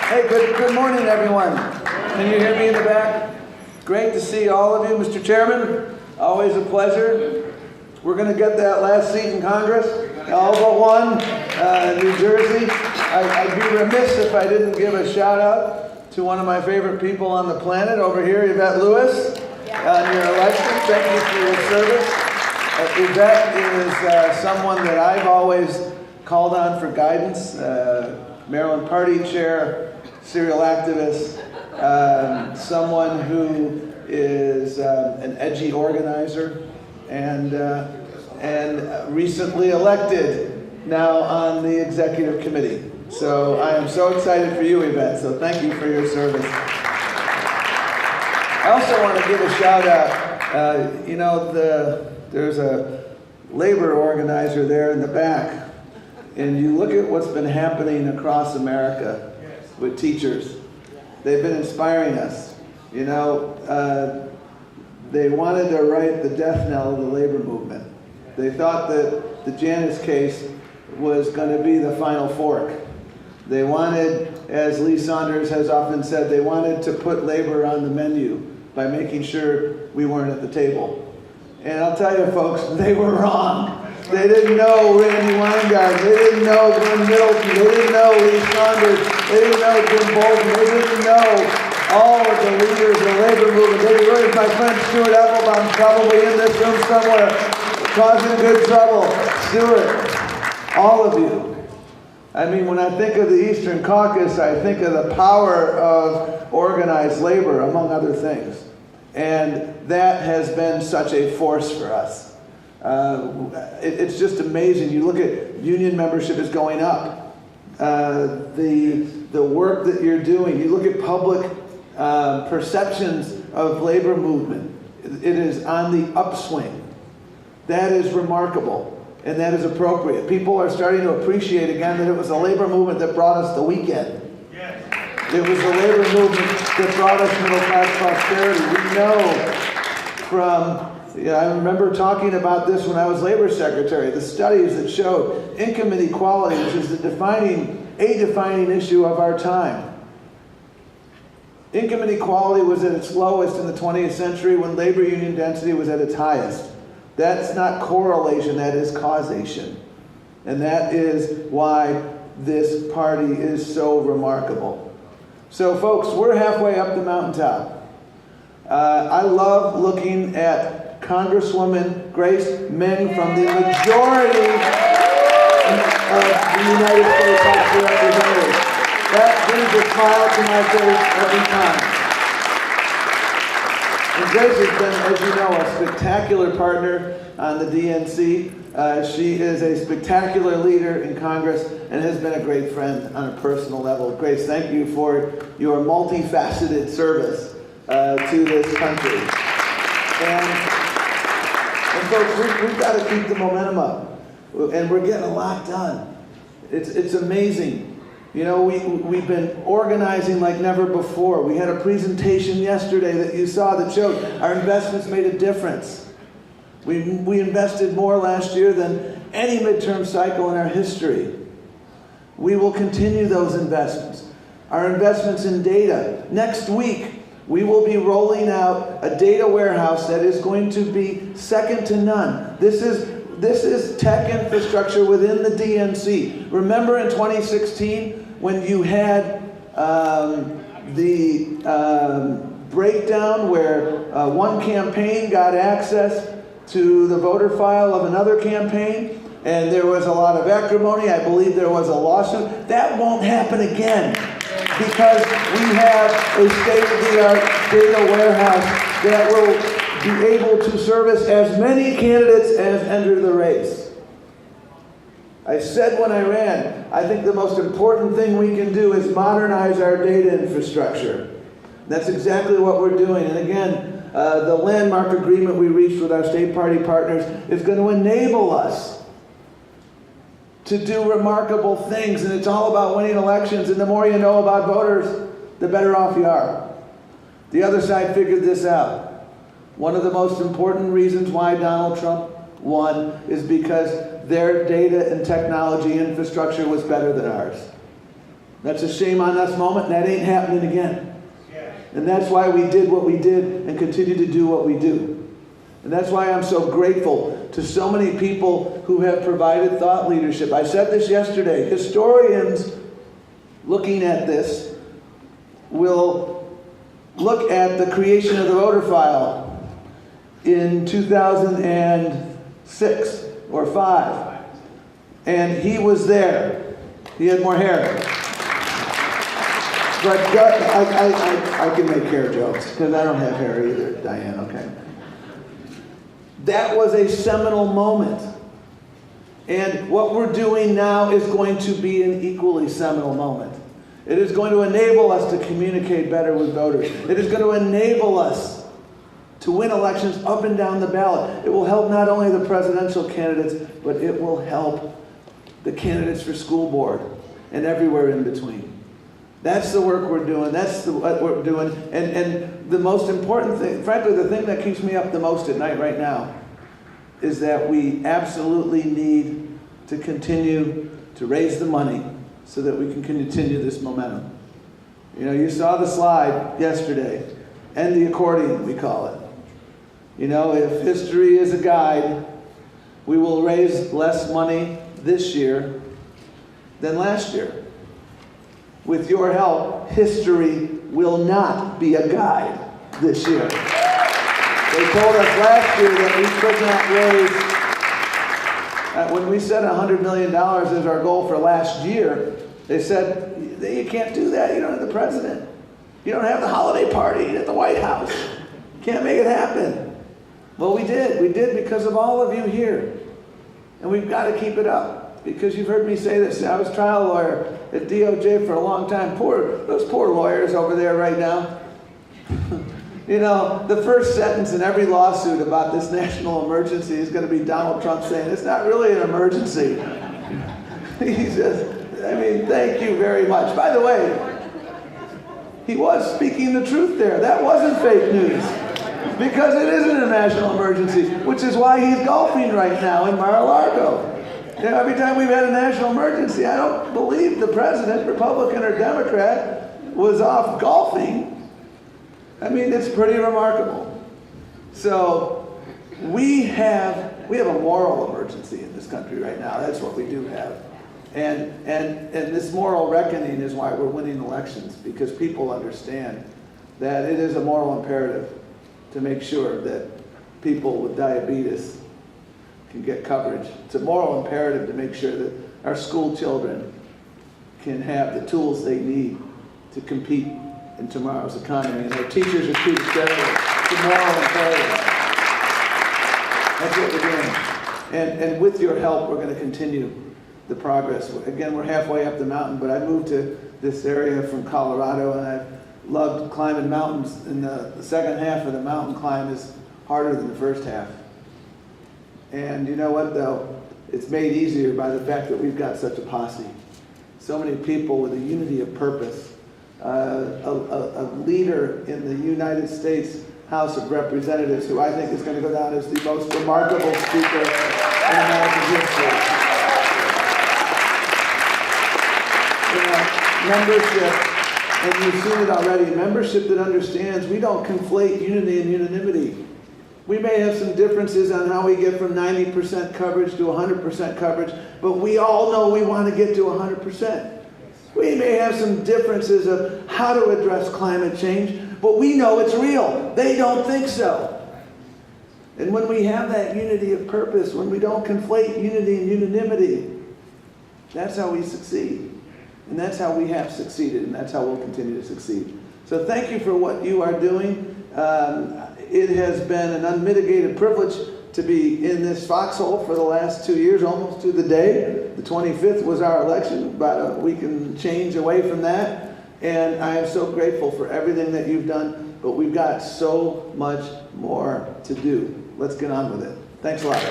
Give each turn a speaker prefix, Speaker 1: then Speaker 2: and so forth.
Speaker 1: Hey, good morning, everyone. Can you hear me in the back? Great to see all of you, Mr. Chairman. Always a pleasure. We're going to get that last seat in Congress, all but one, New Jersey. I'd be remiss if I didn't give a shout out to one of my favorite people on the planet over here, Yvette Lewis, on your election. Thank you for your service. Yvette is someone that I've always called on for guidance. Maryland Party Chair, serial activist, someone who is an edgy organizer, and recently elected now on the executive committee. So I am so excited for you, Yvette, so thank you for your service. I also want to give a shout out, there's a labor organizer there in the back, and you look at what's been happening across America with teachers. They've been inspiring us. You know, they wanted to write the death knell of the labor movement. They thought that the Janus case was going to be the final fork. They wanted, as Lee Saunders has often said, they wanted to put labor on the menu by making sure we weren't at the table. And I'll tell you folks, they were wrong. They didn't know Randy Weingart, they didn't know Glenn Middleton, they didn't know Lee Saunders, they didn't know Jim Bolton, they didn't know all of the leaders of the labor movement. They were, my friend Stuart Applebaum, probably in this room somewhere, causing good trouble. Stuart, all of you. I mean, when I think of the Eastern Caucus, I think of the power of organized labor, among other things. And that has been such a force for us. It's just amazing. You look at union membership is going up. The work that you're doing, you look at public perceptions of labor movement. It is on the upswing. That is remarkable. And that is appropriate. People are starting to appreciate again that it was the labor movement that brought us the weekend. Yes. It was the labor movement that brought us middle-class prosperity. We know from, I remember talking about this when I was labor secretary, the studies that showed income inequality, which is a defining issue of our time. Income inequality was at its lowest in the 20th century when labor union density was at its highest. That's not correlation, that is causation. And that is why this party is so remarkable. So folks, we're halfway up the mountaintop. I love looking at Congresswoman Grace Meng from the majority of the United States House of Representatives. That brings a smile to my face every time. And Grace has been, as you know, a spectacular partner on the DNC. She is a spectacular leader in Congress and has been a great friend on a personal level. Grace, thank you for your multifaceted service to this country. And folks, we've got to keep the momentum up. And we're getting a lot done. It's amazing. You know, we've been organizing like never before. We had a presentation yesterday that you saw that showed our investments made a difference. We invested more last year than any midterm cycle in our history. We will continue those investments. Our investments in data. Next week, we will be rolling out a data warehouse that is going to be second to none. This is tech infrastructure within the DNC. Remember in 2016 when you had the breakdown where one campaign got access to the voter file of another campaign, and there was a lot of acrimony. I believe there was a lawsuit. That won't happen again because we have a state-of-the-art data warehouse that will be able to service as many candidates as enter the race. I said when I ran, I think the most important thing we can do is modernize our data infrastructure. That's exactly what we're doing. And again, the landmark agreement we reached with our state party partners is going to enable us to do remarkable things. And it's all about winning elections. And the more you know about voters, the better off you are. The other side figured this out. One of the most important reasons why Donald Trump won is because their data and technology infrastructure was better than ours. That's a shame on us moment, and that ain't happening again. And that's why we did what we did and continue to do what we do. And that's why I'm so grateful to so many people who have provided thought leadership. I said this yesterday. Historians looking at this will look at the creation of the voter file in 2006 or 5. And he was there. He had more hair. But I can make hair jokes because I don't have hair either, Diane, okay? That was a seminal moment. And what we're doing now is going to be an equally seminal moment. It is going to enable us to communicate better with voters. It is going to enable us to win elections up and down the ballot. It will help not only the presidential candidates, but it will help the candidates for school board and everywhere in between. That's the work we're doing. That's what we're doing. And the most important thing, frankly, the thing that keeps me up the most at night right now is that we absolutely need to continue to raise the money so that we can continue this momentum. You know, you saw the slide yesterday, and the accordion, we call it. You know, if history is a guide, we will raise less money this year than last year. With your help, history will not be a guide this year. They told us last year that we could not raise, when we set $100 million as our goal for last year, they said, you can't do that, you don't have the president. You don't have the holiday party at the White House. You can't make it happen. Well, we did because of all of you here. And we've got to keep it up. Because you've heard me say this. I was trial lawyer at DOJ for a long time. Those poor lawyers over there right now. You know, the first sentence in every lawsuit about this national emergency is going to be Donald Trump saying, it's not really an emergency. He says, I mean, thank you very much. By the way, he was speaking the truth there. That wasn't fake news. Because it isn't a national emergency, which is why he's golfing right now in Mar-a-Lago. You know, every time we've had a national emergency, I don't believe the president, Republican or Democrat, was off golfing. I mean, it's pretty remarkable. So we have a moral emergency in this country right now. That's what we do have. And this moral reckoning is why we're winning elections, because people understand that it is a moral imperative to make sure that people with diabetes can get coverage. It's a moral imperative to make sure that our school children can have the tools they need to compete in tomorrow's economy, and their teachers are treated fairly. It's a moral imperative. That's what we're doing. And with your help, we're going to continue the progress. Again, we're halfway up the mountain, but I moved to this area from Colorado, and I've loved climbing mountains, and the second half of the mountain climb is harder than the first half. And you know what, though? It's made easier by the fact that we've got such a posse. So many people with a unity of purpose. A leader in the United States House of Representatives who I think is going to go down as the most remarkable speaker in American history. You know, membership, and you've seen it already, membership that understands we don't conflate unity and unanimity. We may have some differences on how we get from 90% coverage to 100% coverage, but we all know we want to get to 100%. We may have some differences of how to address climate change, but we know it's real. They don't think so. And when we have that unity of purpose, when we don't conflate unity and unanimity, that's how we succeed. And that's how we have succeeded, and that's how we'll continue to succeed. So thank you for what you are doing. It has been an unmitigated privilege to be in this foxhole for the last 2 years, almost to the day. The 25th was our election, about a week and change away from that. And I am so grateful for everything that you've done, but we've got so much more to do. Let's get on with it. Thanks a lot.